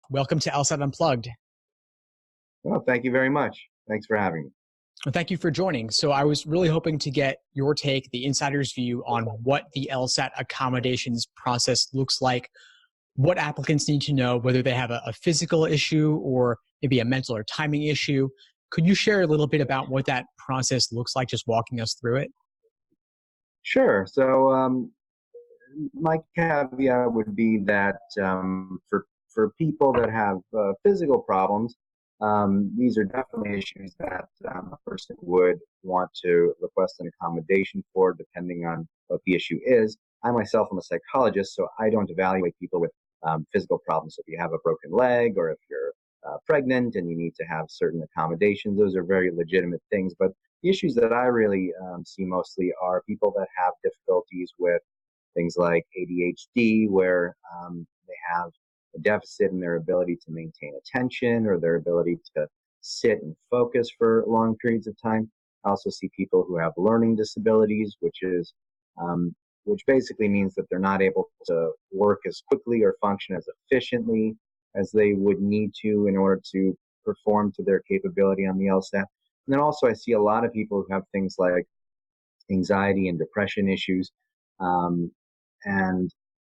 Welcome to LSAT Unplugged. Well, thank you very much. Thanks for having me. Well, thank you for joining. So I was really hoping to get your take, the insider's view on what the LSAT accommodations process looks like, what applicants need to know, whether they have a physical issue or maybe a mental or timing issue. Could you share a little bit about what that process looks like, just walking us through it? Sure. So my caveat would be that for people that have physical problems, these are definitely issues that a person would want to request an accommodation for, depending on what the issue is. I myself am a psychologist, so I don't evaluate people with physical problems. So if you have a broken leg or if you're pregnant and you need to have certain accommodations, those are very legitimate things. But the issues that I really see mostly are people that have difficulties with things like ADHD, where they have a deficit in their ability to maintain attention or their ability to sit and focus for long periods of time. I also see people who have learning disabilities, which basically means that they're not able to work as quickly or function as efficiently as they would need to in order to perform to their capability on the LSAT. And then also I see a lot of people who have things like anxiety and depression issues. And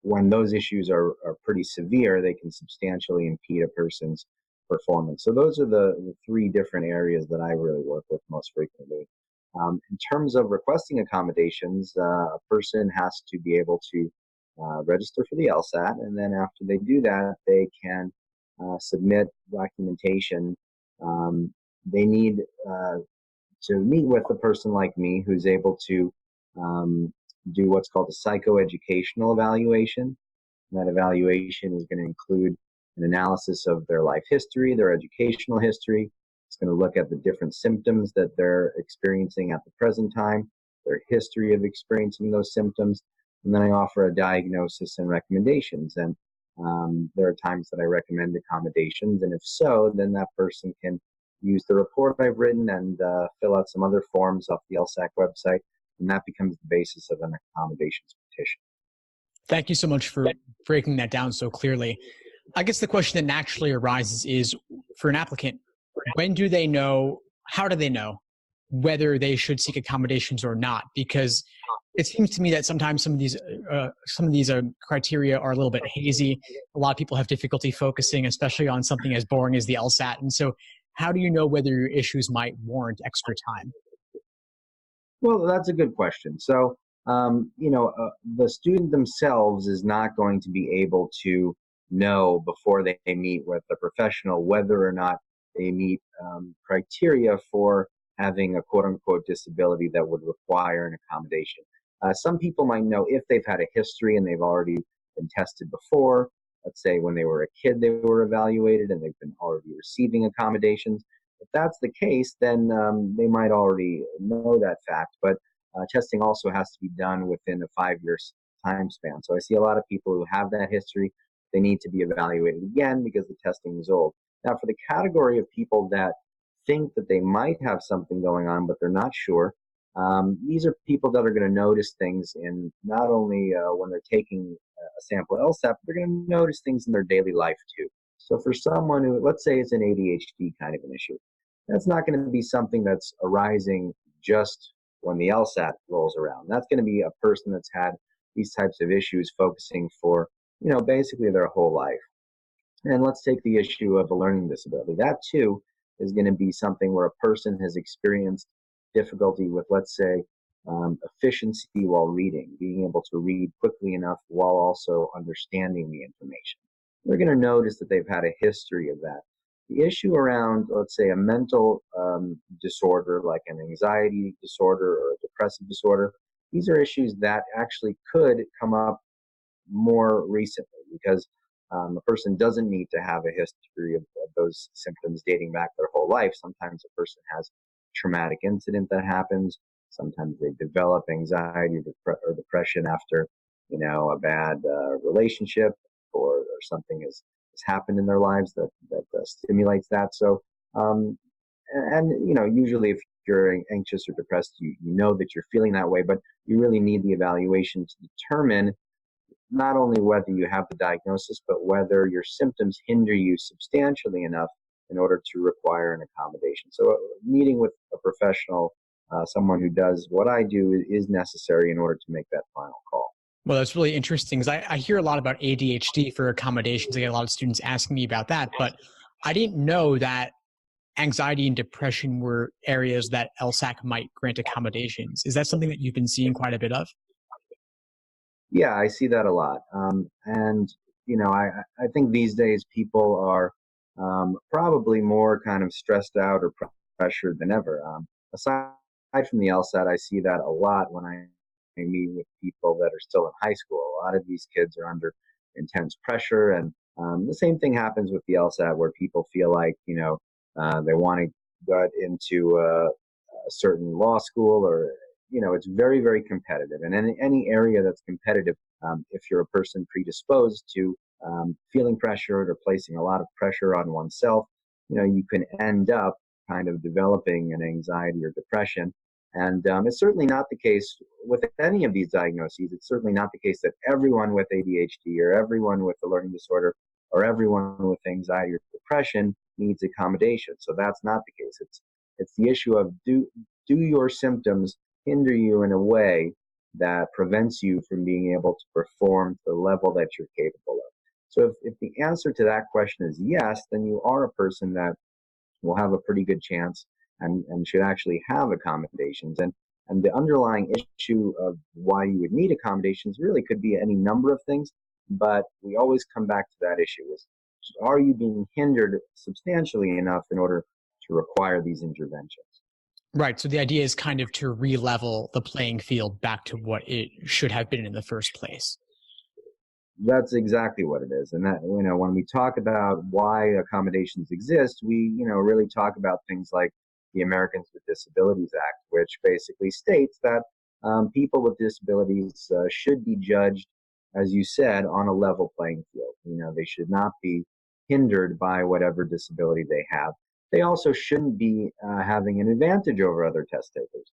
when those issues are pretty severe, they can substantially impede a person's performance. So those are the three different areas that I really work with most frequently. In terms of requesting accommodations, a person has to be able to register for the LSAT, and then after they do that, they can submit documentation. They need to meet with a person like me who's able to do what's called a psychoeducational evaluation. And that evaluation is going to include an analysis of their life history, their educational history. It's going to look at the different symptoms that they're experiencing at the present time, their history of experiencing those symptoms, and then I offer a diagnosis and recommendations. And there are times that I recommend accommodations, and if so, then that person can use the report I've written and fill out some other forms off the LSAC website, and that becomes the basis of an accommodations petition. Thank you so much for breaking that down so clearly. I guess the question that naturally arises is, for an applicant, when do they know, how do they know whether they should seek accommodations or not? Because it seems to me that sometimes some of these criteria are a little bit hazy. A lot of people have difficulty focusing, especially on something as boring as the LSAT. And so how do you know whether your issues might warrant extra time? Well, that's a good question. So, the student themselves is not going to be able to know before they meet with a professional whether or not they meet criteria for having a quote-unquote disability that would require an accommodation. Some people might know if they've had a history and they've already been tested before. Let's say when they were a kid, they were evaluated and they've been already receiving accommodations. If that's the case, then they might already know that fact. But testing also has to be done within a 5-year time span. So I see a lot of people who have that history. They need to be evaluated again because the testing is old. Now, for the category of people that think that they might have something going on, but they're not sure, these are people that are going to notice things in not only when they're taking a sample LSAT, but they're going to notice things in their daily life too. So for someone who, let's say it's an ADHD kind of an issue, that's not going to be something that's arising just when the LSAT rolls around. That's going to be a person that's had these types of issues focusing for, basically their whole life. And let's take the issue of a learning disability. That too is going to be something where a person has experienced difficulty with, let's say, efficiency while reading, being able to read quickly enough while also understanding the information. They're going to notice that they've had a history of that. The issue around, let's say, a mental disorder like an anxiety disorder or a depressive disorder, these are issues that actually could come up more recently because a person doesn't need to have a history of those symptoms dating back their whole life. Sometimes a person has a traumatic incident that happens. Sometimes they develop anxiety or depression after, a bad relationship or something has happened in their lives that stimulates that. So, usually if you're anxious or depressed, you know that you're feeling that way, but you really need the evaluation to determine not only whether you have the diagnosis, but whether your symptoms hinder you substantially enough in order to require an accommodation. So meeting with a professional, someone who does what I do, is necessary in order to make that final call. Well, that's really interesting because I hear a lot about ADHD for accommodations. I get a lot of students asking me about that, but I didn't know that anxiety and depression were areas that LSAC might grant accommodations. Is that something that you've been seeing quite a bit of? Yeah, I see that a lot. And, I think these days people are probably more kind of stressed out or pressured than ever. Aside from the LSAT, I see that a lot when I meet with people that are still in high school. A lot of these kids are under intense pressure. And the same thing happens with the LSAT, where people feel like, they want to get into a certain law school, or it's very, very competitive. And in any area that's competitive, if you're a person predisposed to feeling pressured or placing a lot of pressure on oneself, you can end up kind of developing an anxiety or depression. And it's certainly not the case with any of these diagnoses. It's certainly not the case that everyone with ADHD or everyone with a learning disorder or everyone with anxiety or depression needs accommodation. So that's not the case. It's the issue of, do your symptoms hinder you in a way that prevents you from being able to perform to the level that you're capable of? So if the answer to that question is yes, then you are a person that will have a pretty good chance and should actually have accommodations. And the underlying issue of why you would need accommodations really could be any number of things, but we always come back to that issue: is, are you being hindered substantially enough in order to require these interventions? Right. So the idea is kind of to re-level the playing field back to what it should have been in the first place. That's exactly what it is. And that, when we talk about why accommodations exist, we, really talk about things like the Americans with Disabilities Act, which basically states that people with disabilities should be judged, as you said, on a level playing field. They should not be hindered by whatever disability they have. They also shouldn't be having an advantage over other test takers.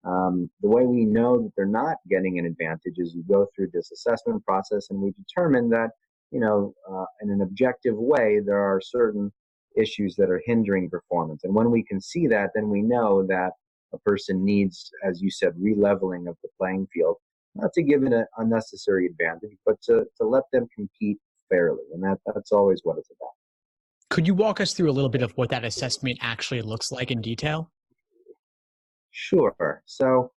The way we know that they're not getting an advantage is we go through this assessment process and we determine that, in an objective way, there are certain issues that are hindering performance. And when we can see that, then we know that a person needs, as you said, re-leveling of the playing field, not to give it an unnecessary advantage, but to let them compete fairly. And that's always what it's about. Could you walk us through a little bit of what that assessment actually looks like in detail? Sure. So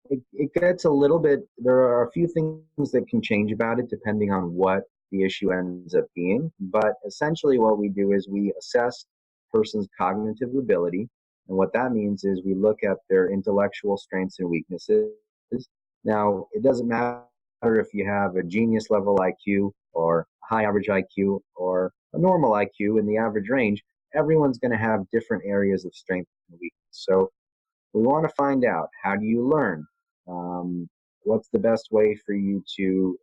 it gets a little bit, there are a few things that can change about it depending on what the issue ends up being. But essentially what we do is we assess a person's cognitive ability. And what that means is we look at their intellectual strengths and weaknesses. Now, it doesn't matter if you have a genius level IQ or high average IQ or a normal IQ in the average range. Everyone's going to have different areas of strength and weakness. So we want to find out, how do you learn? What's the best way for you to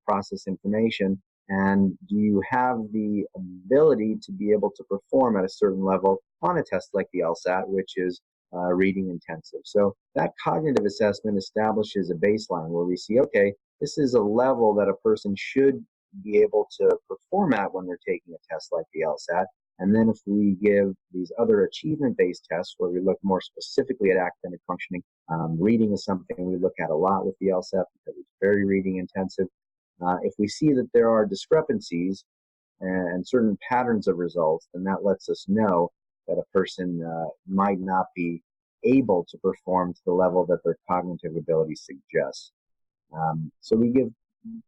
process information? And do you have the ability to be able to perform at a certain level on a test like the LSAT, which is reading intensive? So that cognitive assessment establishes a baseline where we see, okay, this is a level that a person should be able to perform at when they're taking a test like the LSAT. And then if we give these other achievement-based tests where we look more specifically at academic functioning, reading is something we look at a lot with the LSAT because it's very reading intensive. If we see that there are discrepancies and certain patterns of results, then that lets us know that a person might not be able to perform to the level that their cognitive ability suggests. So we give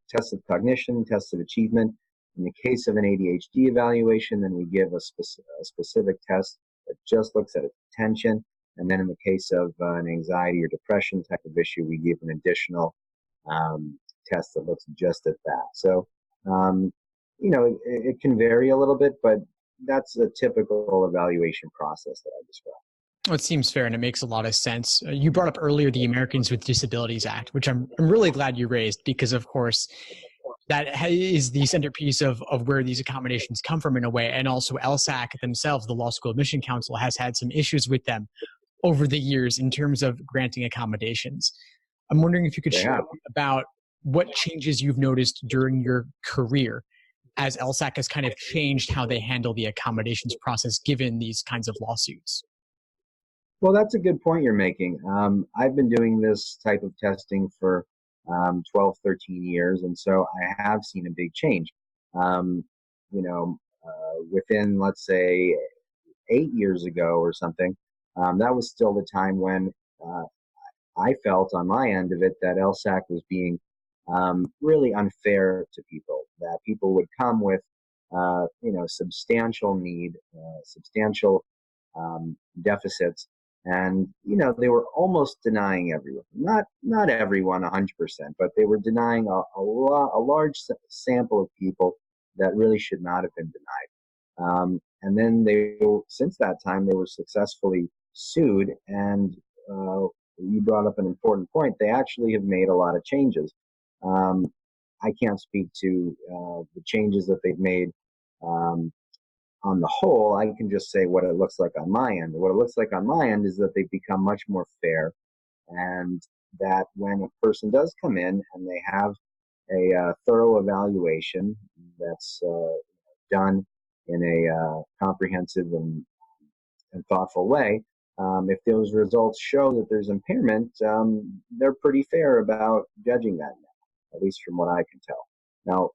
tests of cognition, tests of achievement. In the case of an ADHD evaluation, then we give a specific test that just looks at attention. And then in the case of an anxiety or depression type of issue, we give an additional test that looks just at that. So, it can vary a little bit, but that's a typical evaluation process that I described. Well, it seems fair and it makes a lot of sense. You brought up earlier the Americans with Disabilities Act, which I'm really glad you raised because, of course, that is the centerpiece of where these accommodations come from in a way. And also LSAC themselves, the Law School Admission Council, has had some issues with them over the years in terms of granting accommodations. I'm wondering if you could share about what changes you've noticed during your career as LSAC has kind of changed how they handle the accommodations process given these kinds of lawsuits. Well, that's a good point you're making. I've been doing this type of testing for 12, 13 years, and so I have seen a big change. Um, Within, let's say, 8 years ago or something, that was still the time when uh, I felt on my end of it that LSAC was being really unfair to people, that people would come with, substantial need, substantial deficits. And, they were almost denying everyone, not everyone 100%, but they were denying a large sample of people that really should not have been denied. And then since that time, they were successfully sued. And you brought up an important point. They actually have made a lot of changes. Um, I can't speak to the changes that they've made um, on the whole. I can just say what it looks like on my end. What it looks like on my end is that they've become much more fair, and that when a person does come in and they have a thorough evaluation that's done in a comprehensive and thoughtful way, if those results show that there's impairment, they're pretty fair about judging that now, at least from what I can tell. Now,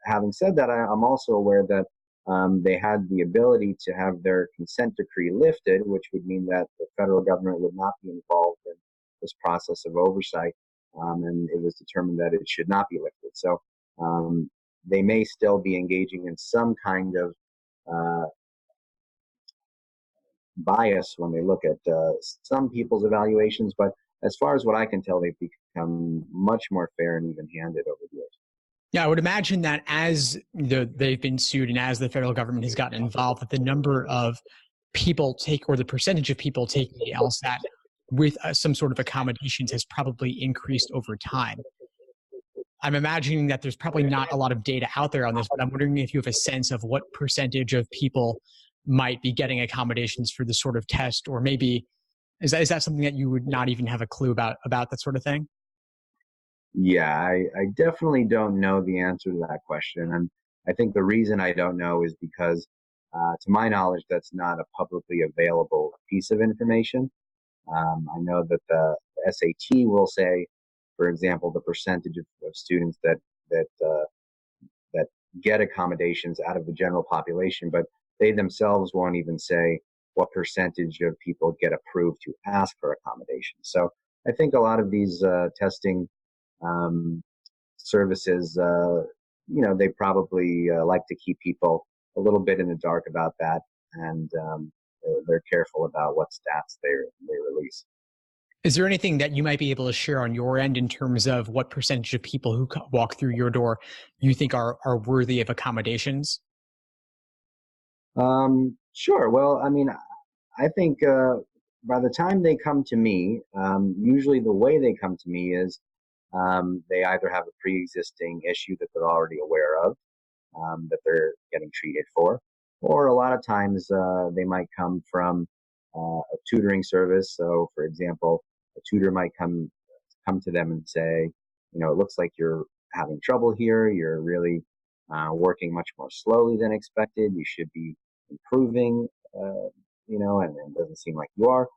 having said that, I'm also aware that they had the ability to have their consent decree lifted, which would mean that the federal government would not be involved in this process of oversight, and it was determined that it should not be lifted. So they may still be engaging in some kind of uh, bias when they look at some people's evaluations, but as far as what I can tell, they've become much more fair and even-handed over the years. Yeah, I would imagine that as they've been sued and as the federal government has gotten involved, that the number of people or the percentage of people taking the LSAT with some sort of accommodations has probably increased over time. I'm imagining that there's probably not a lot of data out there on this, but I'm wondering if you have a sense of what percentage of people might be getting accommodations for this sort of test, or maybe is that something that you would not even have a clue about that sort of thing? Yeah, I definitely don't know the answer to that question. And I think the reason I don't know is because, to my knowledge, that's not a publicly available piece of information. I know that the SAT will say, for example, the percentage of students that get accommodations out of the general population, but they themselves won't even say what percentage of people get approved to ask for accommodations. So I think a lot of these testing um, services, they probably like to keep people a little bit in the dark about that, and they're careful about what stats they release. Is there anything that you might be able to share on your end in terms of what percentage of people who walk through your door you think are worthy of accommodations? Sure. Well, I mean, I think by the time they come to me, usually the way they come to me is they either have a pre-existing issue that they're already aware of, that they're getting treated for, or a lot of times they might come from a tutoring service. So, for example, a tutor might come to them and say, it looks like you're having trouble here. You're really working much more slowly than expected. You should be improving, and it doesn't seem like you are.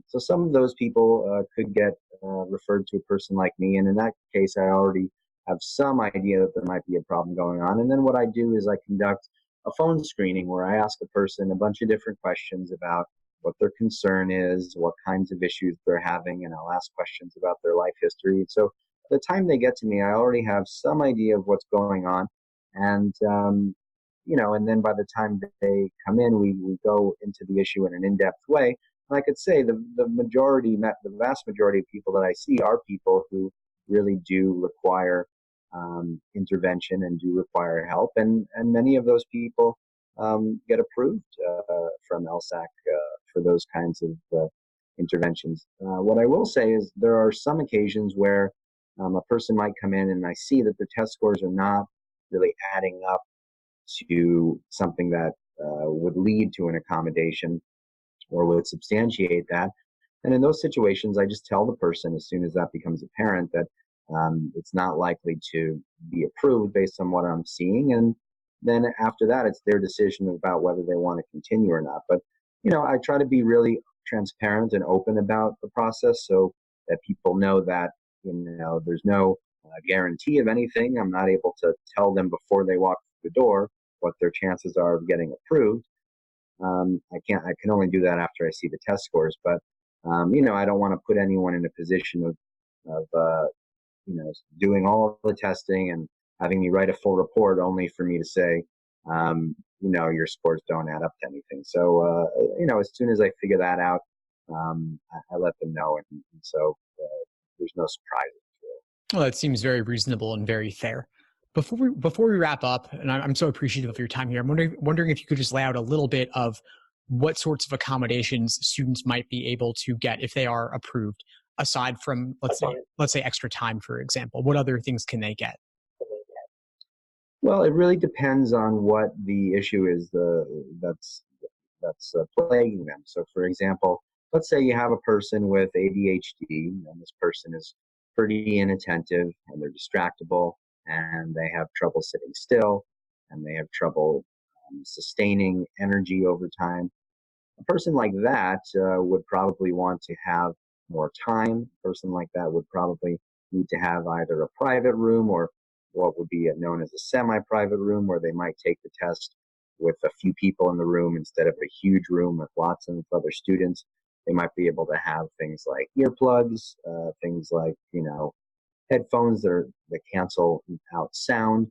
So some of those people could get referred to a person like me, and in that case, I already have some idea that there might be a problem going on. And then what I do is I conduct a phone screening where I ask a person a bunch of different questions about what their concern is, what kinds of issues they're having, and I'll ask questions about their life history. So by the time they get to me, I already have some idea of what's going on. And, and then by the time they come in, we go into the issue in an in-depth way. And I could say the vast majority of people that I see are people who really do require intervention and do require help. And many of those people get approved from LSAC for those kinds of interventions. What I will say is there are some occasions where a person might come in and I see that their test scores are not really adding up to something that would lead to an accommodation or would substantiate that. And in those situations, I just tell the person as soon as that becomes apparent that It's not likely to be approved based on what I'm seeing. And then after that, it's their decision about whether they want to continue or not. But, I try to be really transparent and open about the process so that people know that, there's no guarantee of anything. I'm not able to tell them before they walk through the door what their chances are of getting approved. I can only do that after I see the test scores. But, I don't want to put anyone in a position of doing all of the testing and having me write a full report only for me to say, your scores don't add up to anything. So, as soon as I figure that out, I let them know. And so there's no surprises. Well, that seems very reasonable and very fair. Before we wrap up, and I'm so appreciative of your time here, I'm wondering if you could just lay out a little bit of what sorts of accommodations students might be able to get if they are approved, aside from let's say extra time, for example. What other things can they get? Well, it really depends on what the issue is that's plaguing them. So, for example, let's say you have a person with ADHD, and this person is pretty inattentive, and they're distractible, and they have trouble sitting still, and they have trouble sustaining energy over time. A person like that would probably want to have more time. A person like that would probably need to have either a private room or what would be known as a semi-private room, where they might take the test with a few people in the room instead of a huge room with lots of other students. They might be able to have things like earplugs, things like, headphones that cancel out sound.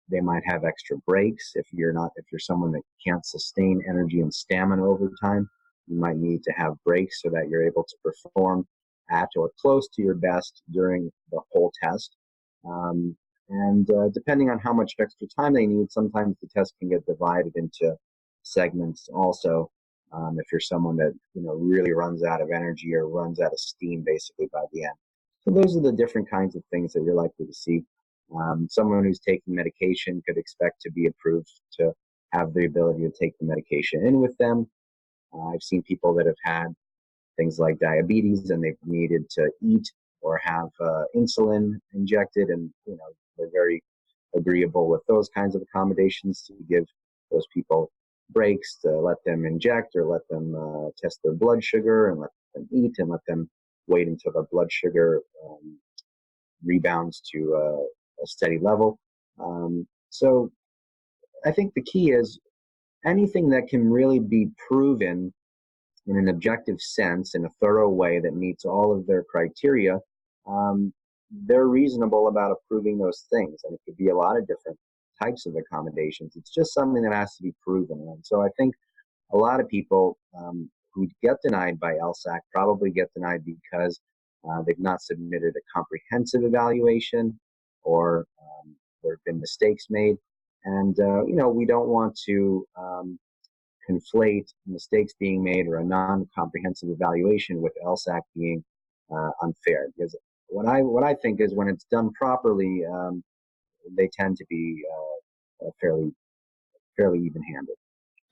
They might have extra breaks. If you're someone that can't sustain energy and stamina over time, you might need to have breaks so that you're able to perform at or close to your best during the whole test. And depending on how much extra time they need, sometimes the test can get divided into segments also. If you're someone that really runs out of energy or runs out of steam basically by the end. So those are the different kinds of things that you're likely to see. Someone who's taking medication could expect to be approved to have the ability to take the medication in with them. I've seen people that have had things like diabetes and they've needed to eat or have insulin injected, and they're very agreeable with those kinds of accommodations to give those people breaks to let them inject or let them test their blood sugar and let them eat and let them wait until their blood sugar rebounds to a steady level. So I think the key is anything that can really be proven in an objective sense, in a thorough way that meets all of their criteria, they're reasonable about approving those things. And it could be a lot of different types of accommodations. It's just something that has to be proven. And so I think a lot of people who get denied by LSAC probably get denied because they've not submitted a comprehensive evaluation, or there have been mistakes made. And, we don't want to conflate mistakes being made or a non-comprehensive evaluation with LSAC being unfair. Because what I think is when it's done properly, they tend to be fairly even-handed.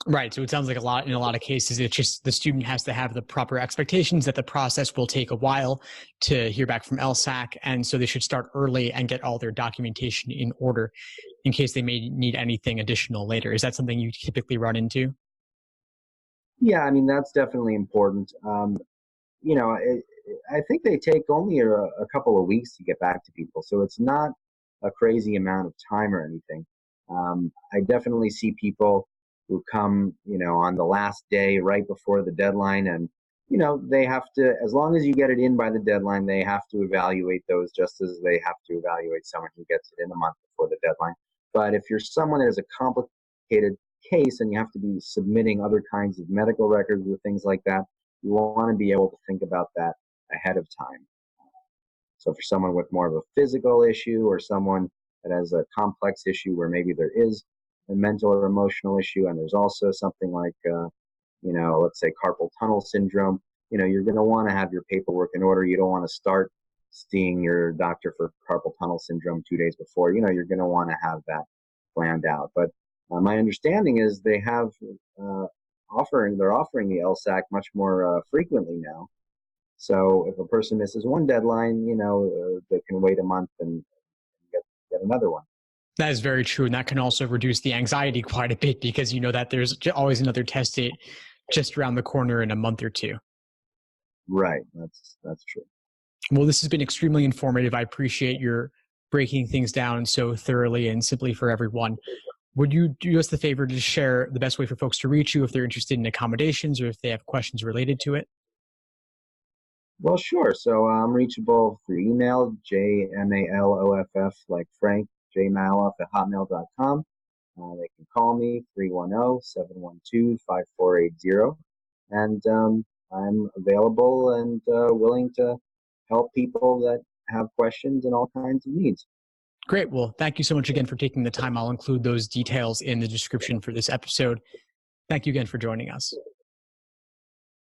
Right. So it sounds like in a lot of cases, it's just the student has to have the proper expectations that the process will take a while to hear back from LSAC. And so they should start early and get all their documentation in order in case they may need anything additional later. Is that something you typically run into? Yeah, I mean, that's definitely important. I think they take only a couple of weeks to get back to people. So it's not a crazy amount of time or anything. I definitely see people who come, on the last day right before the deadline, and they have to, as long as you get it in by the deadline, they have to evaluate those just as they have to evaluate someone who gets it in a month before the deadline. But if you're someone that has a complicated case and you have to be submitting other kinds of medical records or things like that, you want to be able to think about that ahead of time. So for someone with more of a physical issue, or someone that has a complex issue where maybe there is a mental or emotional issue, and there's also something like, let's say carpal tunnel syndrome, you're going to want to have your paperwork in order. You don't want to start seeing your doctor for carpal tunnel syndrome 2 days before. You're going to want to have that planned out. But my understanding is they have they're offering the LSAC much more frequently now. So if a person misses one deadline, they can wait a month and get another one. That is very true. And that can also reduce the anxiety quite a bit because you know that there's always another test date just around the corner in a month or two. Right. That's true. Well, this has been extremely informative. I appreciate your breaking things down so thoroughly and simply for everyone. Would you do us the favor to share the best way for folks to reach you if they're interested in accommodations or if they have questions related to it? Well, sure. So I'm reachable through email, JMALOFF, like Frank, jmaloff@hotmail.com. They can call me, 310-712-5480. And I'm available and willing to help people that have questions and all kinds of needs. Great. Well, thank you so much again for taking the time. I'll include those details in the description for this episode. Thank you again for joining us.